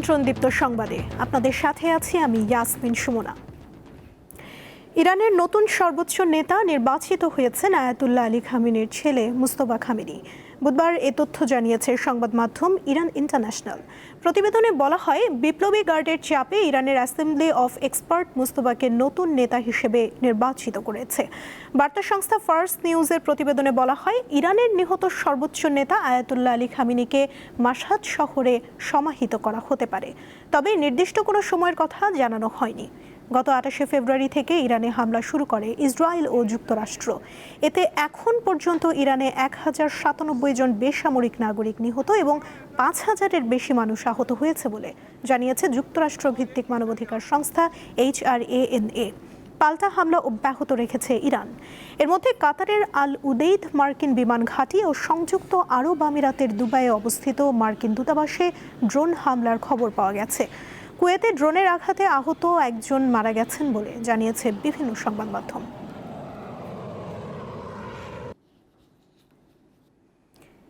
আমন্ত্রণ দীপ্ত সংবাদে আপনাদের সাথে আছি আমি ইয়াসমিন সুমনা। ইরানের নতুন সর্বোচ্চ নেতা নির্বাচিত হয়েছেন আয়াতুল্লাহ আলী খামেনির ছেলে মুস্তফা খামেনি। বুধবার এ তথ্য জানিয়েছে সংবাদ মাধ্যম ইরান ইন্টারন্যাশনাল। প্রতিবেদনে বলা হয়, বিপ্লবী গার্ডের চাপে ইরানের অ্যাসেম্বলি অফ এক্সপার্ট মুস্তফাকে নতুন নেতা হিসেবে নির্বাচিত করেছে। বার্তা সংস্থা ফার্স নিউজের প্রতিবেদনে বলা হয়, ইরানের নিহত সর্বোচ্চ নেতা আয়াতুল্লাহ আলী খামেনিকে মাশহাদ শহরে সমাহিত করা হতে পারে, তবে নির্দিষ্ট কোনো সময়ের কথা জানানো হয়নি। গত 28 ফেব্রুয়ারি থেকে ইরানে হামলা শুরু করে ইসরায়েল ও যুক্তরাষ্ট্র। এতে এখন পর্যন্ত ইরানে 1097 জন বেসামরিক নাগরিক নিহত এবং 5000-এর বেশি মানুষ আহত হয়েছে বলে জানিয়েছে যুক্তরাষ্ট্র ভিত্তিক মানবাধিকার সংস্থা HRANA। পাল্টা হামলা অব্যাহত রেখেছে ইরান। এর মধ্যে কাতারের আল উদেইদ মার্কিন বিমান ঘাঁটি ও সংযুক্ত আরব আমিরাতের দুবাইয়ে অবস্থিত মার্কিন দূতাবাসে ড্রোন হামলার খবর পাওয়া গেছে। কুয়েতে ড্রোনের আঘাতে আহত একজন মারা গেছেন বলে জানিয়েছে বিভিন্ন সংবাদ মাধ্যম।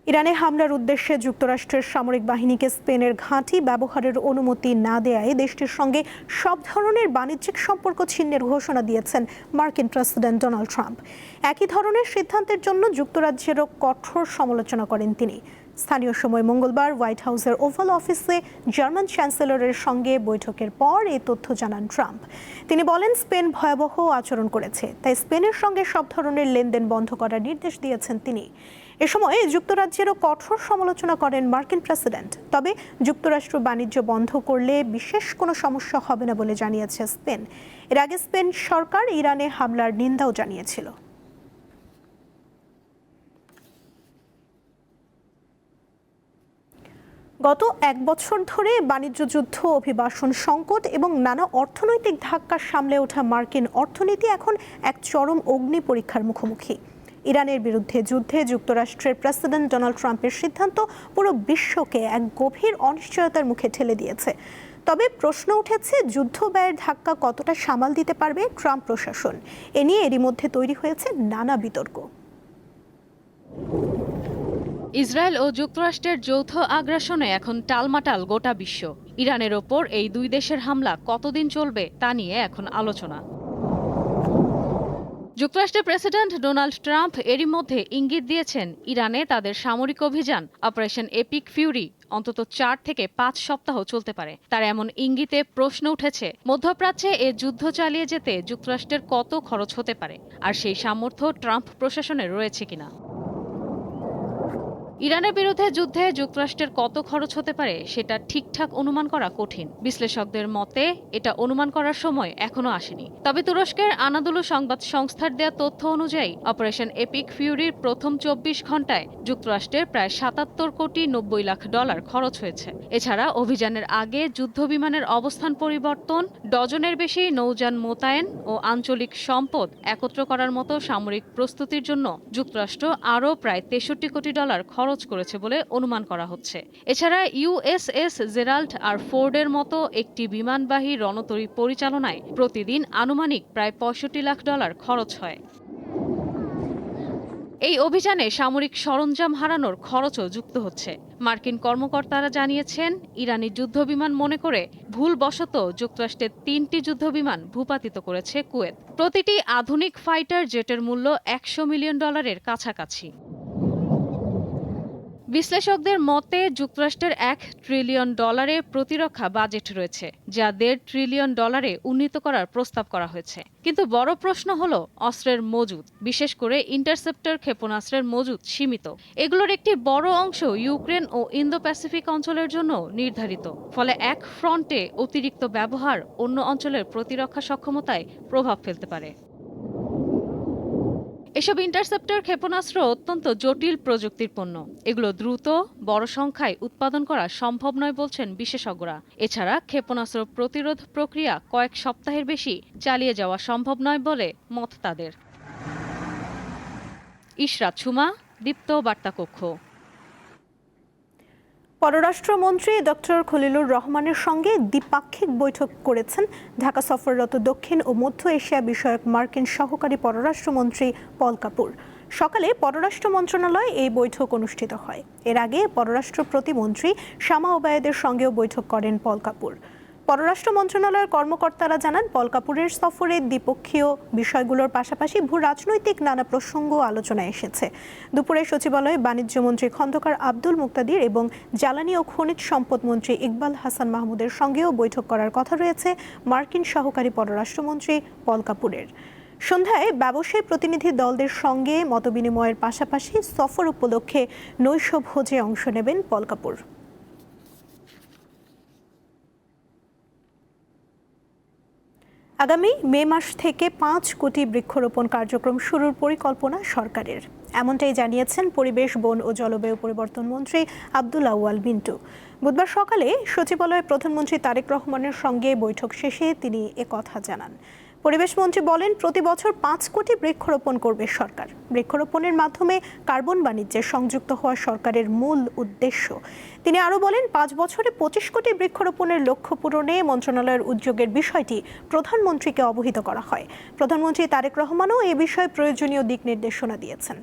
ইরানে হামলার উদ্দেশ্যে যুক্তরাষ্ট্রের সামরিক বাহিনীকে স্পেনের ঘাঁটি ব্যবহারের অনুমতি না দেয়ায় দেশটির সঙ্গে সব ধরনের বাণিজ্যিক সম্পর্ক ছিন্নের ঘোষণা দিয়েছেন মার্কিন প্রেসিডেন্ট ডোনাল্ড ট্রাম্প। একই ধরনের সিদ্ধান্তের জন্য যুক্তরাজ্যেরও কঠোর সমালোচনা করেন তিনি। স্থানীয় সময় মঙ্গলবার হোয়াইট হাউসের ওভাল অফিসে জার্মান চ্যান্সেলরের সঙ্গে বৈঠকের পর এই তথ্য জানান ট্রাম্প। তিনি বলেন, স্পেন ভয়াবহ আচরণ করেছে, তাই স্পেনের সঙ্গে সব ধরনের লেনদেন বন্ধ করার নির্দেশ দিয়েছেন তিনি। এ সময় যুক্তরাজ্যেরও কঠোর সমালোচনা করেন মার্কিন প্রেসিডেন্ট। তবে যুক্তরাষ্ট্র বাণিজ্য বন্ধ করলে বিশেষ কোনো সমস্যা হবে না বলে জানিয়েছে স্পেন। এর আগে স্পেন সরকার ইরানে হামলার নিন্দাও জানিয়েছিল। গত এক বছর ধরে বাণিজ্য যুদ্ধ, অভিবাসন সংকট এবং নানা অর্থনৈতিক ধাক্কা সামলে ওঠা মার্কিন অর্থনীতি এখন এক চরম অগ্নি পরীক্ষার মুখোমুখি। ইরানের বিরুদ্ধে যুদ্ধে যুক্তরাষ্ট্রের প্রেসিডেন্ট ডোনাল্ড ট্রাম্পের সিদ্ধান্ত পুরো বিশ্বকে এক গভীর অনিশ্চয়তার মুখে ঠেলে দিয়েছে। তবে প্রশ্ন উঠেছে, যুদ্ধ ব্যয়ের ধাক্কা কতটা সামাল দিতে পারবে ট্রাম্প প্রশাসন? এ নিয়ে এরই মধ্যে তৈরি হয়েছে নানা বিতর্ক। ইসরায়েল ও যুক্তরাষ্ট্রের যৌথ আগ্রাসনে এখন টালমাটাল গোটা বিশ্ব। ইরানের ওপর এই দুই দেশের হামলা কতদিন চলবে তা নিয়ে এখন আলোচনা। যুক্তরাষ্ট্রের প্রেসিডেন্ট ডোনাল্ড ট্রাম্প এরই মধ্যে ইঙ্গিত দিয়েছেন, ইরানে তাদের সামরিক অভিযান অপারেশন এপিক ফিউরি অন্তত 4 থেকে 5 সপ্তাহ চলতে পারে। তার এমন ইঙ্গিতে প্রশ্ন উঠেছে, মধ্যপ্রাচ্যে এ যুদ্ধ চালিয়ে যেতে যুক্তরাষ্ট্রের কত খরচ হতে পারে, আর সেই সামর্থ্য ট্রাম্প প্রশাসনের রয়েছে কিনা। ইরানের বিরুদ্ধে যুদ্ধে যুক্তরাষ্ট্রের কত খরচ হতে পারে সেটা ঠিকঠাক অনুমান করা কঠিন। বিশ্লেষকদের মতে এটা অনুমান করার সময় এখনো আসেনি। তবে তুরস্কের আনাদোলু সংবাদ সংস্থার দেয়া তথ্য অনুযায়ী অপারেশন এপিক ফিউরির প্রথম 24 ঘন্টায় যুক্তরাষ্ট্রের প্রায় 77 কোটি 90 লাখ ডলার খরচ হয়েছে। এছাড়া অভিযানের আগে যুদ্ধ বিমানের অবস্থান পরিবর্তন, ডজনের বেশি নৌযান মোতায়েন ও আঞ্চলিক সম্পদ একত্র করার মতো সামরিক প্রস্তুতির জন্য যুক্তরাষ্ট্র আরও প্রায় 63 কোটি ডলার খরচ করেছে বলে অনুমান করা হচ্ছে। এছাড়া USS জেরাল্ড আর ফোর্ডের মতো একটি বিমানবাহী রণতরী পরিচালনায় প্রতিদিন আনুমানিক প্রায় 65 লাখ ডলার খরচ হয়। এই অভিযানে সামরিক সরঞ্জাম হারানোর খরচও যুক্ত হচ্ছে। মার্কিন কর্মকর্তারা জানিয়েছেন, ইরানি যুদ্ধবিমান মনে করে ভুলবশত যুক্তরাষ্ট্রের 3টি যুদ্ধবিমান ভূপাতিত করেছে কুয়েত। প্রতিটি আধুনিক ফাইটার জেটের মূল্য $100 মিলিয়ন কাছাকাছি। বিশ্লেষকদের মতে যুক্তরাষ্ট্রের $1 ট্রিলিয়ন প্রতিরক্ষা বাজেট রয়েছে, যা $1.5 ট্রিলিয়ন উন্নীত করার প্রস্তাব করা হয়েছে। কিন্তু বড় প্রশ্ন হলো অস্ত্রের মজুত, বিশেষ করে ইন্টারসেপ্টর ক্ষেপণাস্ত্রের মজুত সীমিত। এগুলোর একটি বড় অংশ ইউক্রেন ও ইন্দো প্যাসিফিক অঞ্চলের জন্য নির্ধারিত। ফলে এক ফ্রন্টে অতিরিক্ত ব্যবহার অন্য অঞ্চলের প্রতিরক্ষা সক্ষমতায় প্রভাব ফেলতে পারে। এসব ইন্টারসেপ্টর ক্ষেপণাস্ত্র অত্যন্ত জটিল প্রযুক্তির পণ্য। এগুলো দ্রুত, বড় সংখ্যায় উৎপাদন করা সম্ভব নয় বলছেন বিশেষজ্ঞরা। এছাড়া ক্ষেপণাস্ত্র প্রতিরোধ প্রক্রিয়া কয়েক সপ্তাহের বেশি চালিয়ে যাওয়া সম্ভব নয় বলে মত তাদের। ইশরাত সুমা, দীপ্ত বার্তা কক্ষ। পররাষ্ট্রমন্ত্রী ডক্টর খলিলুর রহমানের সঙ্গে দ্বিপাক্ষিক বৈঠক করেছেন ঢাকা সফররত দক্ষিণ ও মধ্য এশিয়া বিষয়ক মার্কিন সহকারী পররাষ্ট্রমন্ত্রী পল কাপুর। সকালে পররাষ্ট্র মন্ত্রণালয়ে এই বৈঠক অনুষ্ঠিত হয়। এর আগে পররাষ্ট্র প্রতিমন্ত্রী শামা ওবায়েদের সঙ্গেও বৈঠক করেন পল কাপুর। পররাষ্ট্র মন্ত্রণালয়ের কর্মকর্তারা জানান, পল কাপুরের সফরে দ্বিপক্ষীয় বিষয়গুলোর পাশাপাশি ভূ রাজনৈতিক নানা প্রসঙ্গ আলোচনায় এসেছে। দুপুরে সচিবালয়ে বাণিজ্যমন্ত্রী খন্দকার আব্দুল মুক্তাদির এবং জ্বালানি ও খনিজ সম্পদ মন্ত্রী ইকবাল হাসান মাহমুদের সঙ্গেও বৈঠক করার কথা রয়েছে মার্কিন সহকারী পররাষ্ট্রমন্ত্রী পল কাপুরের। সন্ধ্যায় ব্যবসায়ী প্রতিনিধি দলদের সঙ্গে মতবিনিময়ের পাশাপাশি সফর উপলক্ষে নৈশভোজে অংশ নেবেন পল কাপুর। আগামী মে মাস থেকে 5 কোটি বৃক্ষরোপণ কার্যক্রম শুরুর পরিকল্পনা সরকারের, এমনটাই জানিয়েছেন পরিবেশ, বন ও জলবায়ু পরিবর্তন মন্ত্রী আব্দুল আউয়াল মিন্টু। বুধবার সকালে সচিবালয়ে প্রধানমন্ত্রী তারেক রহমানের সঙ্গে বৈঠক শেষে তিনি একথা জানান। পরিবেশ মন্ত্রী বলেন, প্রতি বছর 5 কোটি বৃক্ষরোপণ করবে সরকার। বৃক্ষরোপণের মাধ্যমে কার্বন বাণিজ্যে সংযুক্ত হওয়া সরকারের মূল উদ্দেশ্য। তিনি আরও বলেন, 5 বছরে 25 কোটি বৃক্ষরোপণের লক্ষ্য পূরণে মন্ত্রণালয়ের উদ্যোগের বিষয়টি প্রধানমন্ত্রীকে অবহিত করা হয়। প্রধানমন্ত্রী তারেক রহমানও এ বিষয়ে প্রয়োজনীয় দিক নির্দেশনা দিয়েছেন।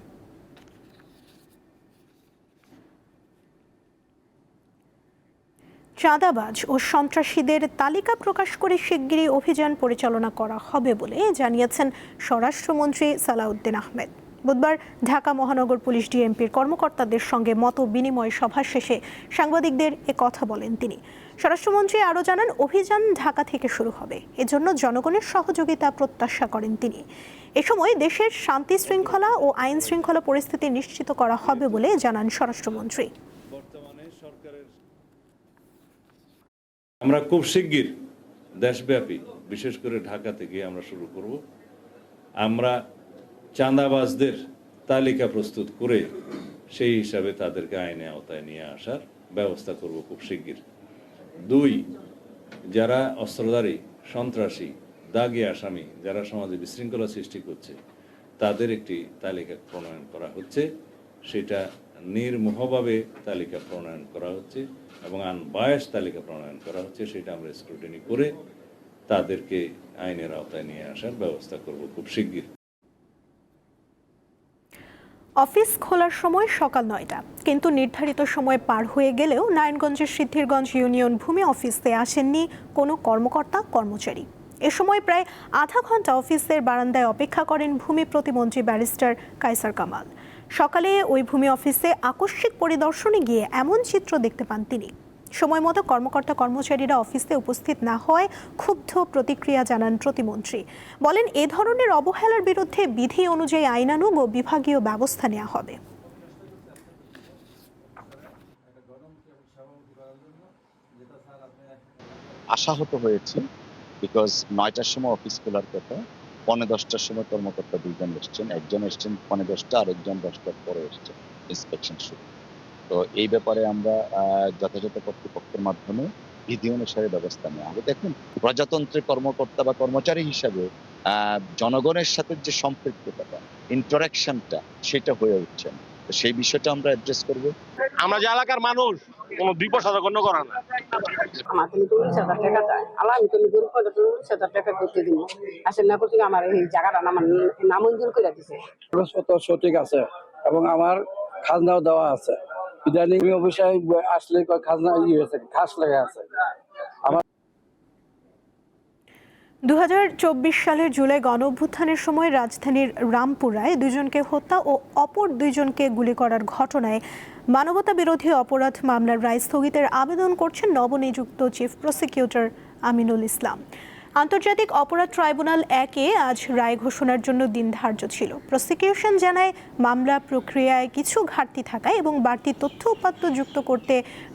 চাঁদাবাজ ও সন্ত্রাসীদের তালিকা প্রকাশ করে শিগগিরই অভিযান পরিচালনা করা হবে বলে জানিয়েছেন স্বরাষ্ট্রমন্ত্রী সালাউদ্দিন আহমেদ। বুধবার ঢাকা মহানগর পুলিশ ডিএমপির কর্মকর্তাদের সঙ্গে মত বিনিময় সভা শেষে সাংবাদিকদের কথা বলেন তিনি। স্বরাষ্ট্রমন্ত্রী আরও জানান, অভিযান ঢাকা থেকে শুরু হবে, এজন্য জনগণের সহযোগিতা প্রত্যাশা করেন তিনি। এ সময় দেশের শান্তি শৃঙ্খলা ও আইন শৃঙ্খলা পরিস্থিতি নিশ্চিত করা হবে বলে জানান স্বরাষ্ট্রমন্ত্রী। আমরা খুব শিগগির দেশব্যাপী, বিশেষ করে ঢাকা থেকে আমরা শুরু করব। আমরা চাঁদাবাজদের তালিকা প্রস্তুত করে সেই হিসাবে তাদেরকে আইনে আওতায় নিয়ে আসার ব্যবস্থা করব খুব শিগগির। 2, যারা অস্ত্রধারী, সন্ত্রাসী, দাগী আসামি, যারা সমাজে বিশৃঙ্খলা সৃষ্টি করছে, তাদের একটি তালিকা প্রণয়ন করা হচ্ছে। সেটা নির্মোহভাবে তালিকা প্রণয়ন করা হচ্ছে এবং আনবায়াস তালিকা প্রণয়ন করা হচ্ছে। সেটা আমরা স্ক্রুটিনি করে তাদেরকে আইনের আওতায় নিয়ে আসার ব্যবস্থা করব খুব শিগগির। অফিস খোলার সময় সকাল 9টা, কিন্তু নির্ধারিত সময় পার হয়ে গেলেও নারায়ণগঞ্জের সিদ্ধিরগঞ্জ ইউনিয়ন ভূমি অফিসে আসেননি কোনো কর্মকর্তা কর্মচারী। এ সময় প্রায় আধা ঘন্টা অফিসের বারান্দায় অপেক্ষা করেন ভূমি প্রতিমন্ত্রী ব্যারিস্টার কায়সার কামাল। সকালে ওই ভূমি অফিসে আকস্মিক পরিদর্শনে গিয়ে এমন চিত্র দেখতে পান তিনি। সময় মতো কর্মকর্তা কর্মচারীরা অফিসে উপস্থিত না হওয়ায় ক্ষুব্ধ প্রতিক্রিয়া জানান প্রতিমন্ত্রী। বলেন, এ ধরনের অবহেলার বিরুদ্ধে বিধি অনুযায়ী আইনানুগ ও বিভাগীয় ব্যবস্থা নেওয়া হবে। আশাহত হয়েছি, বিকজ 9টার সময় অফিস খোলার কথা, 9:45টার সময় কর্মকর্তা 2 জন এসছেন, একজন এসছেন 9:10টা, আরেকজন 10টার পরে এসছেন ইন্সপেকশন শুরু। তো এই ব্যাপারে আমরা যথাযথ কর্তৃপক্ষের মাধ্যমে বিধি অনুসারে ব্যবস্থা নেওয়া হবে। দেখুন, প্রজাতন্ত্রের কর্মকর্তা বা কর্মচারী হিসাবে জনগণের সাথে যে সম্পৃক্ততা, ইন্টারাকশনটা, সেটা হয়ে উঠছে না। তো সেই বিষয়টা আমরা অ্যাড্রেস করব। আমরা যে এলাকার মানুষ কোনো 2 পয়সা গণ্য করা না। আমার তুমি 40,000 টাকা চাই, আল্লাহ আমি তুমি গরিব 40,000 টাকা করতে দিব। আসলে না করতে আমার এই জায়গাটা আমার নামঞ্জুর করে দিছে। কাগজপত্র সঠিক আছে এবং আমার খাজনাও দেওয়া আছে। ইদানিং অফিসে আসলে খাজনা হয়েছে, ঘাস লেগে আছে। 2024 সালের জুলাই গণঅভ্যুত্থানের সময় রাজধানীর রামপুরায় 2 জনকে হত্যা ও অপর 2 জনকে গুলি করার ঘটনায় মানবতা বিরোধী অপরাধ মামলার রায় স্থগিতের আবেদন করছেন নবনিযুক্ত চিফ প্রসিকিউটর আমিনুল ইসলাম। আন্তর্জাতিক অপরাধ ট্রাইব্যুনাল 1-এ আজ রায় ঘোষণার জন্য দিন ধার্য ছিল। প্রসিকিউশন জানায়, মামলা প্রক্রিয়ায় কিছু ঘাটতি থাকায় এবং বাড়তি তথ্য উপাত্ত যুক্ত করতে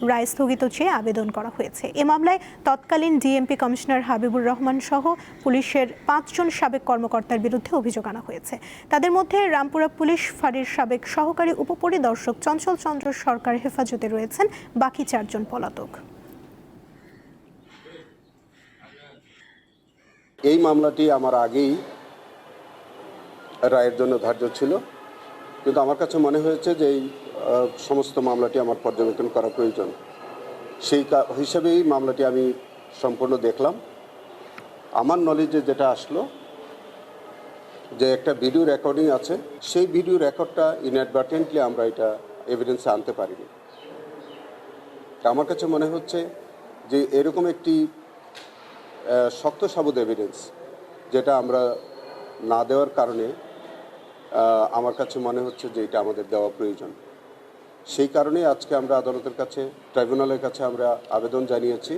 রায় স্থগিত চেয়ে আবেদন করা হয়েছে। এ মামলায় তৎকালীন ডিএমপি কমিশনার হাবিবুর রহমান সহ পুলিশের 5 জন সাবেক কর্মকর্তার বিরুদ্ধে অভিযোগ আনা হয়েছে। তাদের মধ্যে রামপুরা পুলিশ ফাঁড়ির সাবেক সহকারী উপপরিদর্শক চঞ্চল চন্দ্র সরকার হেফাজতে রয়েছেন, বাকি 4 জন পলাতক। এই মামলাটি আমার আগেই রায়ের জন্য ধার্য ছিল, কিন্তু আমার কাছে মনে হয়েছে যে এই সমস্ত মামলাটি আমার পর্যবেক্ষণ করা প্রয়োজন। সেই হিসাবেই মামলাটি আমি সম্পূর্ণ দেখলাম। আমার নলেজে যেটা আসলো, যে একটা ভিডিও রেকর্ডিং আছে, সেই ভিডিও রেকর্ডটা ইনঅ্যাডভার্টেন্টলি আমরা এটা এভিডেন্সে আনতে পারিনি। আমার কাছে মনে হচ্ছে যে এরকম একটি শক্ত সাবুত এভিডেন্স যেটা আমরা না দেওয়ার কারণে আমার কাছে মনে হচ্ছে যে এটা আমাদের দেওয়া প্রয়োজন। সেই কারণেই আজকে আমরা আদালতের কাছে, ট্রাইব্যুনালের কাছে আমরা আবেদন জানিয়েছি।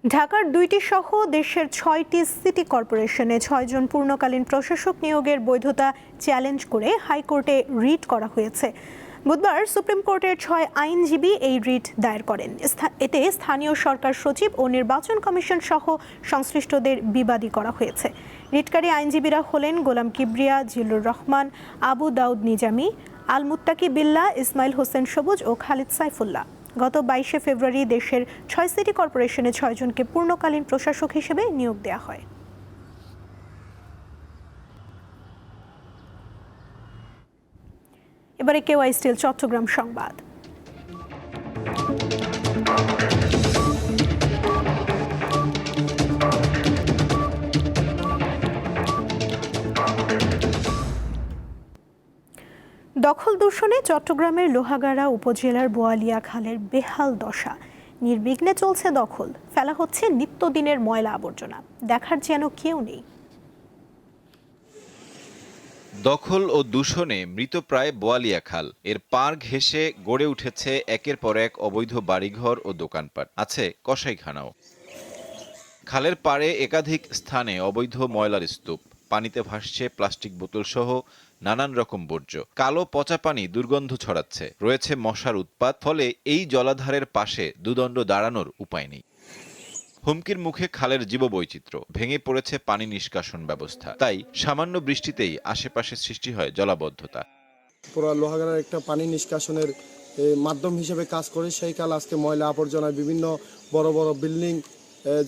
ঢাকার 2টি সহ দেশের 6টি সিটি কর্পোরেশনে 6 জন পূর্ণকালীন প্রশাসক নিয়োগের বৈধতা চ্যালেঞ্জ করে হাইকোর্টে রিট করা হয়েছে। বুধবার সুপ্রিম কোর্টের 6 আইনজীবী এই রিট দায়ের করেন। এতে স্থানীয় সরকার সচিব ও নির্বাচন কমিশন সহ সংশ্লিষ্টদের বিবাদী করা হয়েছে। রিটকারী আইনজীবীরা হলেন গোলাম কিবরিয়া, জিল্লুর রহমান, আবু দাউদ নিজামী, আল মুত্তাকি বিল্লাহ, ইসমাইল হোসেন সবুজ ও খালিদ সাইফুল্লাহ। গত 22শে ফেব্রুয়ারি দেশের 6 সিটি কর্পোরেশনে 6 জনকে পূর্ণকালীন প্রশাসক হিসেবে নিয়োগ দেওয়া হয়। এবারে কেওয়াই স্টিল চট্টগ্রাম সংবাদ। দখল দূষণে চট্টগ্রামের লোহাগাড়া উপজেলার বোয়ালিয়া খালের বেহাল দশা। নির্বিঘ্নে চলছে দখল, ফেলা হচ্ছে নিত্যদিনের ময়লা আবর্জনা, দেখার যেন কেউ নেই। দখল ও দূষণে মৃতপ্রায় বোয়ালিয়া খাল। এর পাড় ঘেঁষে গড়ে উঠেছে একের পর এক অবৈধ বাড়িঘর ও দোকানপাট, আছে কসাইখানাও। খালের পাড়ে একাধিক স্থানে অবৈধ ময়লার স্তূপ, পানিতে ভাসছে প্লাস্টিক বোতল সহ নানান রকম বর্জ্য। কালো পচা পানি দুর্গন্ধ ছড়াচ্ছে, রয়েছে মশার উৎপাত। ফলে এই জলাধারের পাশে দুদণ্ড দাঁড়ানোর উপায় নেই। হুমকির মুখে খালের জীববৈচিত্র্য, ভেঙে পড়েছে পানি নিষ্কাশন ব্যবস্থা। তাই সামান্য বৃষ্টিতেই আশেপাশে সৃষ্টি হয় জলাবদ্ধতা। পুরা লোহাগাড়ার একটা পানি নিষ্কাশনের মাধ্যম হিসেবে কাজ করে সেই খাল আজকে ময়লা আবর্জনা, বিভিন্ন বড় বড় বিল্ডিং,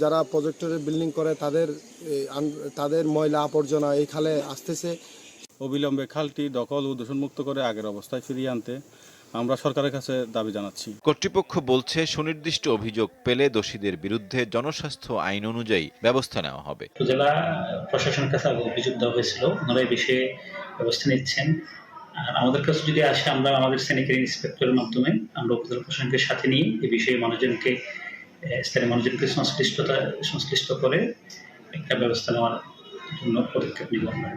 যারা প্রজেক্টরের বিল্ডিং করে তাদের ময়লা আবর্জনা এই খালে আসতেছে। অবিলম্বে খালটি দখল ও দূষণমুক্ত করে আগের অবস্থায় ফিরিয়ে আনতে আমরা সরকারের কাছে দাবি জানাচ্ছি। কর্তৃপক্ষ বলছে, সুনির্দিষ্ট অভিযোগ পেলে দোষীদের বিরুদ্ধে জনস্বাস্থ্য আইন অনুযায়ী ব্যবস্থা নেওয়া হবে। উপজেলা প্রশাসনের কাছে অভিযোগ দেওয়া হয়েছিল, ওনারা এই বিষয়ে ব্যবস্থা নিচ্ছেন। আর আমাদের কাছে যদি আসে, আমরা আমাদের স্যানিটারি ইন্সপেক্টরের মাধ্যমে আমরা উপজেলা প্রশাসনকে সাথে নিয়ে এই বিষয়ে স্থানীয় মানুষজনকে সংশ্লিষ্ট করে একটা ব্যবস্থা নেওয়ার জন্য পদক্ষেপ নিব আমরা।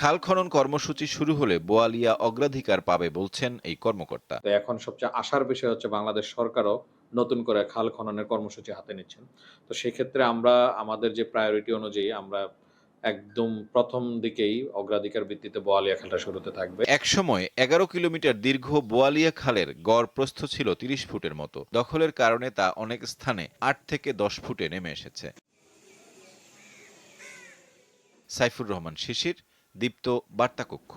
খাল খনন কর্মসূচি শুরু হলে বোয়ালিয়া অগ্রাধিকার পাবে বলছেন এই কর্মকর্তা। এখন সবচেয়ে আশার বিষয় হচ্ছে বাংলাদেশ সরকারও নতুন করে খাল খননের কর্মসূচি হাতে নিচ্ছেন। তো সেক্ষেত্রে আমরা আমাদের যে প্রায়োরিটি অনুযায়ী আমরা একদম প্রথম দিকেই অগ্রাধিকার ভিত্তিতে বোয়ালিয়া খালটা শুরুতে থাকবে। একসময় 11 কিলোমিটার দীর্ঘ বোয়ালিয়া খালের গড় প্রস্থ ছিল 30 ফুটের মতো। দখলের কারণে তা অনেক স্থানে 8 থেকে 10 ফুটে নেমে এসেছে। সাইফুর রহমান শিশির, দীপ্ত বার্তা কক্ষ।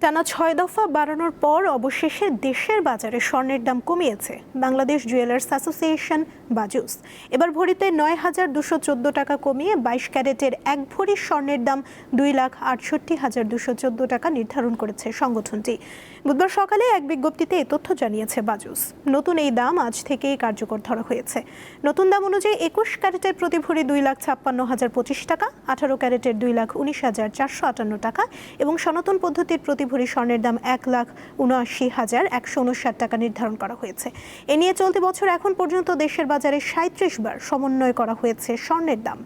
টানা 6 দফা বাড়ানোর পর অবশেষে দেশের বাজারে স্বর্ণের দাম কমিয়েছে বাংলাদেশ জুয়েলার্স অ্যাসোসিয়েশন বাজুস। এবার ভরিতে 9,214 টাকা কমিয়ে 22 ক্যারেটের 1 ভরি স্বর্ণের দাম 2,68,214 টাকা নির্ধারণ করেছে সংগঠনটি। বুধবার সকালে এক বিজ্ঞপ্তিতে এই তথ্য জানিয়েছে বাজুস। নতুন এই দাম আজ থেকেই কার্যকর ধরা হয়েছে। নতুন দাম অনুযায়ী 21 ক্যারেটের প্রতি ভরি 2,56,025 টাকা, 18 ক্যারেটের 2,19,458 টাকা এবং সনাতন পদ্ধতির প্রতি ভরি স্বর্ণের দাম 1,79,159 টাকা নির্ধারণ করা হয়েছে। এ নিয়ে চলতি বছর এখন পর্যন্ত দেশের বাজারে 37 বার সমন্বয় করা হয়েছে স্বর্ণের দাম,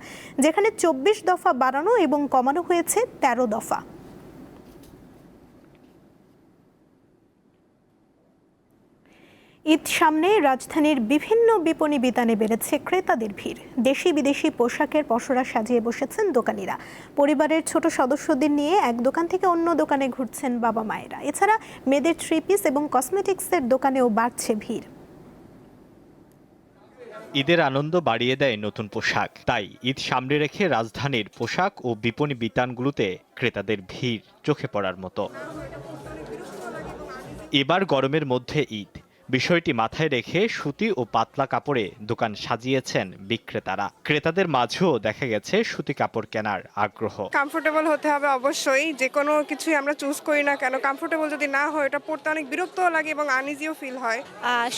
যেখানে 24 দফা বাড়ানো এবং কমানো হয়েছে 13 দফা। ঈদ সামনে রাজধানীর বিভিন্ন বিপণী বিতানে বেড়েছে ক্রেতাদের ভিড়। দেশি বিদেশি পোশাকের পসরা সাজিয়ে বসেছেন দোকানিরা। পরিবারের ছোট সদস্যদের নিয়ে এক দোকান থেকে অন্য দোকানে ঘুরছেন বাবা মায়েরা। এছাড়া মেয়েদের 3 পিস এবং কসমেটিক্সের দোকানেও বাড়ছে ভিড়। ঈদের আনন্দ বাড়িয়ে দেয় নতুন পোশাক, তাই ঈদ সামনে রেখে রাজধানীর পোশাক ও বিপণী বিতানগুলোতে ক্রেতাদের ভিড় চোখে পড়ার মতো। এবার গরমের মধ্যে ঈদ, বিষয়টি মাথায় রেখে সুতি ও পাতলা কাপড়ে দোকান সাজিয়েছেন বিক্রেতারা। ক্রেতাদের মাঝেও দেখা গেছে সুতি কাপড় কেনার আগ্রহ। কমফোর্টেবল হতে হবে অবশ্যই, যে কোনো কিছুই আমরা চুজ করি না কেন কমফোর্টেবল যদি না হয় এটা পরতে অনেক বিরক্তও লাগে এবং আনইজিও ফিল হয়।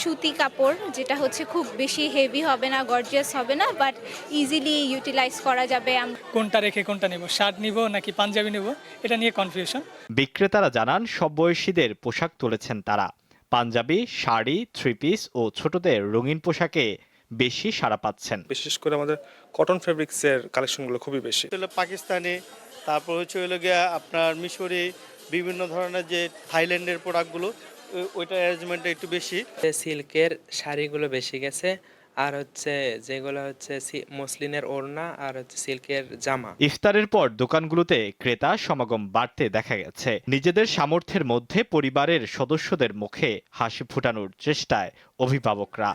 সুতি কাপড় যেটা হচ্ছে খুব বেশি হেভি হবে না, গর্জিয়াস হবে না, বাট ইজিলি ইউটিলাইজ করা যাবে। কোনটা রেখে কোনটা নেব, শার্ট নিব নাকি পাঞ্জাবি নেব, এটা নিয়ে কনফিউশন। বিক্রেতারা জানান সব বয়সীদের পোশাক তুলেছেন তারা। পাঞ্জাবি, শাড়ি, থ্রি পিস ও ছোটদের রঙিন পোশাকে বেশি সাড়া পাচ্ছেন। বিশেষ করে আমাদের কটন ফেব্রিক্সের কালেকশনগুলো খুবই বেশি। পাকিস্তানি, তারপর হচ্ছে হলো গিয়া আপনার মিশরি, বিভিন্ন ধরনের যে থাইল্যান্ডের প্রোডাক্টগুলো, ওইটা অ্যারেঞ্জমেন্টটা একটু বেশি। সিল্কের শাড়িগুলো বেশি গেছে, আর হচ্ছে যেগুলো হচ্ছে মসলিনের ওড়না আর হচ্ছে সিল্কের জামা। ইফতারের পর দোকানগুলোতে ক্রেতা সমাগম বাড়তে দেখা গেছে। নিজেদের সামর্থ্যের মধ্যে পরিবারের সদস্যদের মুখে হাসি ফোটানোর চেষ্টায় অভিভাবকরা।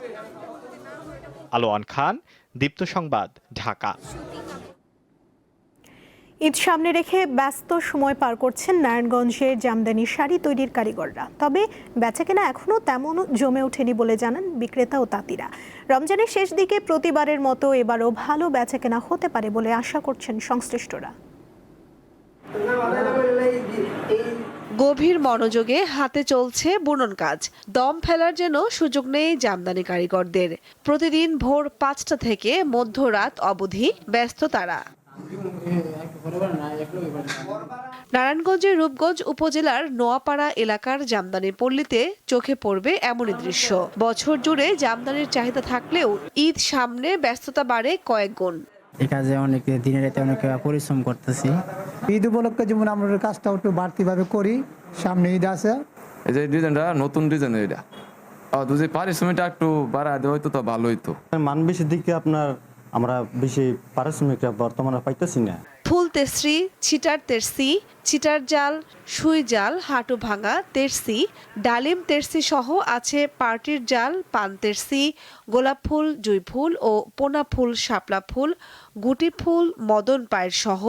আলোয়ান খান, দীপ্ত সংবাদ, ঢাকা। ঈদ সামনে রেখে ব্যস্ত সময় পার করছেন নারায়ণগঞ্জের জামদানি শাড়ি তৈরির কারিগররা। তবে বেচাকেনা এখনও তেমন জমে ওঠেনি বলে জানান বিক্রেতা ও তাঁতিরা। রমজানের শেষ দিকে প্রতিবারের মতো এবারও ভালো বেচাকেনা হতে পারে বলে আশা করছেন সংশ্লিষ্টরা। গভীর মনোযোগে হাতে চলছে বুনন কাজ। দম ফেলার যেন সুযোগ নেই জামদানি কারিগরদের। প্রতিদিন ভোর 5টা থেকে মধ্যরাত অবধি ব্যস্ত তারা। নারায়ণগঞ্জের রূপগঞ্জ উপজেলার নোয়াপাড়া এলাকার জামদানি পল্লীতে চোখে পড়বে এমনই দৃশ্য। বছর জুড়ে জামদানির চাহিদা থাকলেও ঈদ সামনে ব্যস্ততা বাড়ে কয়েক গুণ। এই কাজে অনেক দিনে রাতে অনেক পরিশ্রম করতেছি। ঈদ উপলক্ষে যেমন আমরা কাজটা একটু বাড়তিভাবে করি, সামনে ঈদ আছে। এই যে ডিজাইনটা নতুন ডিজাইন, এটা যদি পারিশ্রমিকটা একটু বাড়া দেওয়া হইতো তো ভালো হইতো। মান বেশির দিকে আমরা বেশি পারিশ্রমিকটা বর্তমানে পাইতেছি না। ফুল তেসরি, ছিটার তেরসি, ছিটার জাল, সুই জাল, হাঁটু ভাঙা তেরসি, ডালিম তেরসি সহ আছে পার্টির জাল, পান তেরসি, গোলাপ ফুল, জুঁই ফুল ও পোনা ফুল, শাপলা ফুল, গুটি ফুল, মদন পায়ের সহ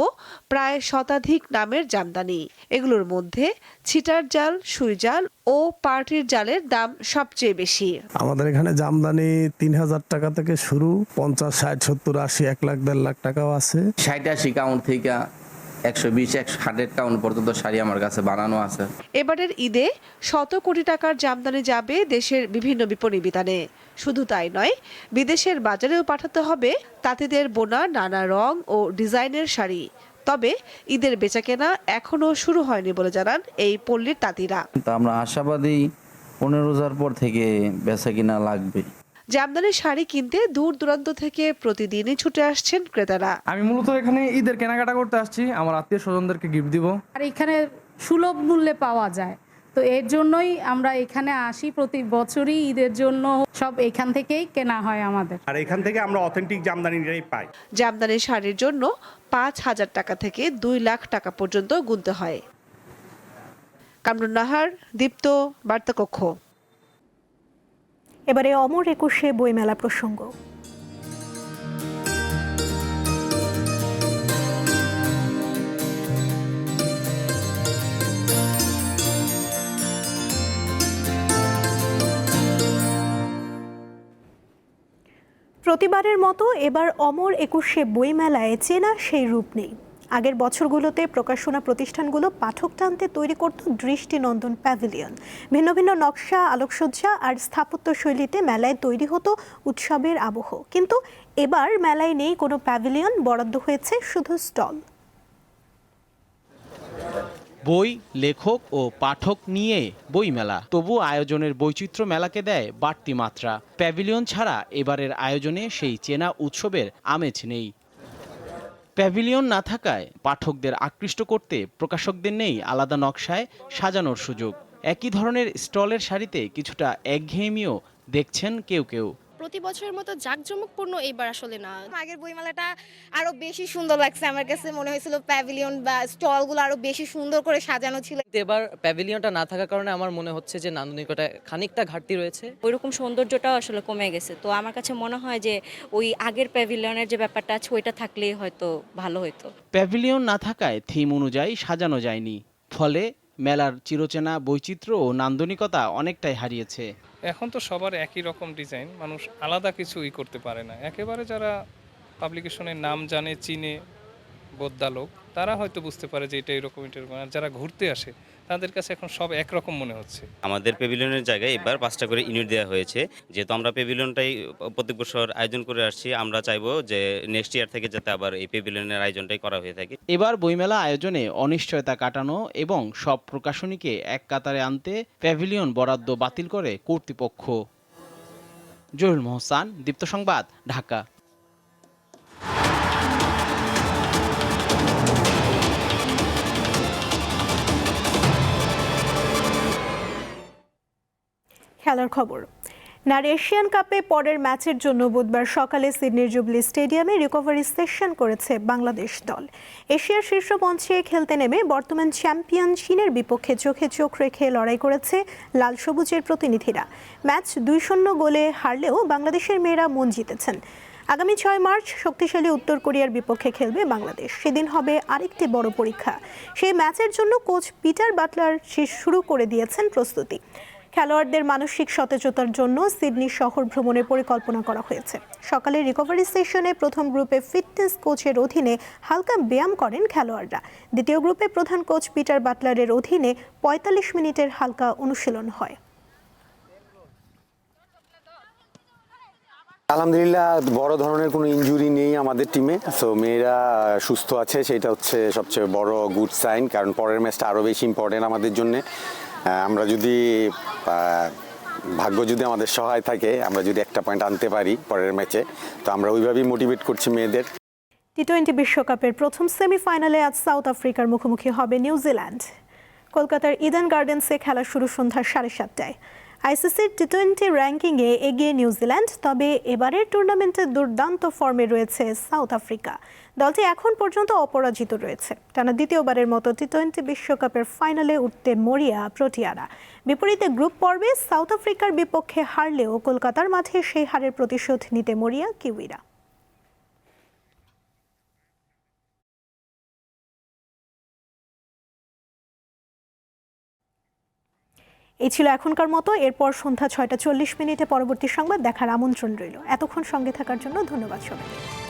প্রায় শতাধিক নামের জামদানি। এগুলোর মধ্যে ছিটার জাল, সুই জাল ও পার্টির জালের দাম সবচেয়ে বেশি। আমাদের এখানে জামদানি 3000 টাকা থেকে শুরু, 50, 60, 70, 80, 1 লাখ 1.5 লাখ টাকাও আছে। 60-80 কাউন্ট থেকে 120-100 কাউন্ট পর্যন্ত শাড়ি আমার কাছে বানানো আছে। এবারের ঈদে শত কোটি টাকার জামদানি যাবে দেশের বিভিন্ন বিপণী বিতানে। শুধু তাই নয়, বিদেশের বাজারেও পাঠাতে হবে তাঁতিদের বোনা নানা রং ও ডিজাইনের শাড়ি। তবে ঈদের বেচাকেনা এখনো শুরু হয়নি বলে জানান এই পল্লীর তাঁতিরা। আমরা আশাবাদী 15 রোজার পর থেকে বেচাকেনা লাগবে। জামদানি শাড়ি কিনতে দূর দূরান্ত থেকে প্রতিদিনই ছুটে আসছেন ক্রেতারা। আমি মূলত এখানে ঈদের কেনাকাটা করতে আসছি, আমার আত্মীয় স্বজনদেরকে গিফট দিব। আর এখানে সুলভ মূল্যে পাওয়া যায়, তো এর জন্যই আমরা এখানে আসি। প্রতি বছরই ঈদের জন্য সব এখান থেকেই কেনা হয় আমাদের। আর এখান থেকে আমরা অথেন্টিক জামদানিটাই পাই। জামদানি শাড়ির জন্য 5000 টাকা থেকে 2 লাখ টাকা পর্যন্ত গুনতে হয়। কামরুন নাহার, দীপ্ত, বার্তাকক্ষ। এবারে অমর একুশে বইমেলা প্রসঙ্গ। প্রতিবারের মতো এবার অমর একুশে বইমেলায় চেনা সেই রূপ নেই। আগের বছরগুলোতে প্রকাশনা প্রতিষ্ঠানগুলো পাঠক টানতে তৈরি করত দৃষ্টিনন্দন প্যাভিলিয়ন। ভিন্ন ভিন্ন নকশা, আলোকসজ্জা আর স্থাপত্য শৈলীতে মেলায় তৈরি হতো উৎসবের আবহ। কিন্তু এবার মেলায় নেই কোনো প্যাভিলিয়ন, বরাদ্দ হয়েছে শুধু স্টল। বই, লেখক ও পাঠক নিয়ে বইমেলা, তবু আয়োজনের বৈচিত্র্য মেলাকে দেয় বাড়তি মাত্রা। প্যাভিলিয়ন ছাড়া এবারের আয়োজনে সেই চেনা উৎসবের আমেজ নেই। প্যাভিলিয়ন না থাকায় পাঠকদের আকৃষ্ট করতে প্রকাশকদের নেই আলাদা নকশায় সাজানোর সুযোগ। একই ধরনের স্টলের সারিতে কিছুটা একঘেয়েমিও দেখছেন কেউ কেউ। প্রতি বছরের মতো জাঁকজমকপূর্ণ এবার আসলে না। আগের বইমেলাটা আরো বেশি সুন্দর লাগছে, আমার কাছে মনে হয়েছিল প্যাভিলিয়ন বা স্টলগুলো আরো বেশি সুন্দর করে সাজানো ছিল। এবার প্যাভিলিয়নটা না থাকার কারণে আমার মনে হচ্ছে যে নান্দনিকতায় খানিকটা ঘাটতি রয়েছে। ওইরকম সৌন্দর্যটাও আসলে কমে গেছে। তো আমার কাছে মনে হয় যে ওই আগের প্যাভিলিয়নের যে ব্যাপারটা আছে ওইটা থাকলেই হয়তো ভালো হতো। প্যাভিলিয়ন না থাকায় থিম অনুযায়ী সাজানো যায়নি, ফলে মেলার চিরচেনা বৈচিত্র্য ও নান্দনিকতা অনেকটাই হারিয়েছে। এখন তো সবার একই রকম ডিজাইন, মানুষ আলাদা কিছু করতে পারে না। একেবারে যারা পাবলিকেশনের নাম জানে, চিনে, বোদ্ধা লোক, তারা হয়তো বুঝতে পারে যে এটা এরকম এটা এরকম। আর যারা ঘুরতে আসে তাদের কাছে এখন সব একরকম মনে হচ্ছে। আমাদের পেভিলিয়নের জায়গায় এবার 5টা করে ইউনিট দেওয়া হয়েছে। যেহেতু আমরা পেভিলিয়নটাই প্রত্যেক বছর আয়োজন করে আসছি, আমরা চাইবো যে নেক্সট ইয়ার থেকে যাতে আবার এই পেভিলিয়নের আয়োজনটাই করা হয়ে থাকে। এবার বইমেলা আয়োজনে অনিশ্চয়তা কাটানো এবং সব প্রকাশনীকে এক কাতারে আনতে প্যাভিলিয়ন বরাদ্দ বাতিল করে কর্তৃপক্ষ। জহুরুল মোহসান, দীপ্ত সংবাদ, ঢাকা। খেলার খবর। নারী এশিয়ান কাপে পরের ম্যাচের জন্য বুধবার সকালে সিডনির জুবলি স্টেডিয়ামে রিকভারি সেশন করেছে বাংলাদেশ দল। এশিয়ার শীর্ষ মঞ্চে খেলতে নেমে বর্তমান চ্যাম্পিয়ন চীনের বিপক্ষে চোখে চোখ রেখে লড়াই করেছে লাল সবুজের প্রতিনিধিরা। ম্যাচ 2-0 গোলে হারলেও বাংলাদেশের মেয়েরা মন জিতেছেন। আগামী 6 মার্চ শক্তিশালী উত্তর কোরিয়ার বিপক্ষে খেলবে বাংলাদেশ। সেদিন হবে আরেকটি বড় পরীক্ষা। সেই ম্যাচের জন্য কোচ পিটার বাটলার শুরু করে দিয়েছেন প্রস্তুতি। খেলোয়াড়দের মানসিক সতেজতার জন্য সিডনি শহর ভ্রমণের পরিকল্পনা করা হয়েছে। সকালে রিকভারি সেশনে প্রথম গ্রুপে ফিটনেস কোচের অধীনে হালকা ব্যায়াম করেন খেলোয়াড়রা। দ্বিতীয় গ্রুপে প্রধান কোচ পিটার বাটলারের অধীনে 45 মিনিটের হালকা অনুশীলন হয়। আলহামদুলিল্লাহ বড় ধরনের কোনো ইনজুরি নেই আমাদের টিমে। সো মেয়েরা সুস্থ আছে, সেটা হচ্ছে সবচেয়ে বড় গুড সাইন, কারণ পরের ম্যাচটা আরও বেশি ইম্পর্টেন্ট আমাদের জন্য। আমরা যদি ভাগ্য যদি আমাদের সহায় থাকে, আমরা যদি একটা পয়েন্ট আনতে পারি পরের ম্যাচে, তো আমরা ওইভাবেই মোটিভেট করছি মেয়েদের। টি-20 বিশ্বকাপের প্রথম সেমিফাইনালে আজ সাউথ আফ্রিকার মুখোমুখি হবে নিউজিল্যান্ড। কলকাতার ইডেন গার্ডেন্সে খেলা শুরু সন্ধ্যা 7:30টায়। আইসিসির টি-20 র্যাঙ্কিংয়ে এগিয়ে নিউজিল্যান্ড, তবে এবারের টুর্নামেন্টে দুর্দান্ত ফর্মে রয়েছে সাউথ আফ্রিকা। দলটি এখন পর্যন্ত অপরাজিত রয়েছে। টানা দ্বিতীয়বারের মতো টি-20 বিশ্বকাপের ফাইনালে উঠতে মরিয়া প্রোটিয়ারা। বিপরীতে গ্রুপ পর্বে সাউথ আফ্রিকার বিপক্ষে হারলেও কলকাতার মাঠে সেই হারের প্রতিশোধ নিতে মরিয়া কিউইরা। এই ছিল এখনকার মতো। এরপর সন্ধ্যা 6:40 পরবর্তী সংবাদ দেখার আমন্ত্রণ রইল। এতক্ষণ সঙ্গে থাকার জন্য ধন্যবাদ সবাইকে।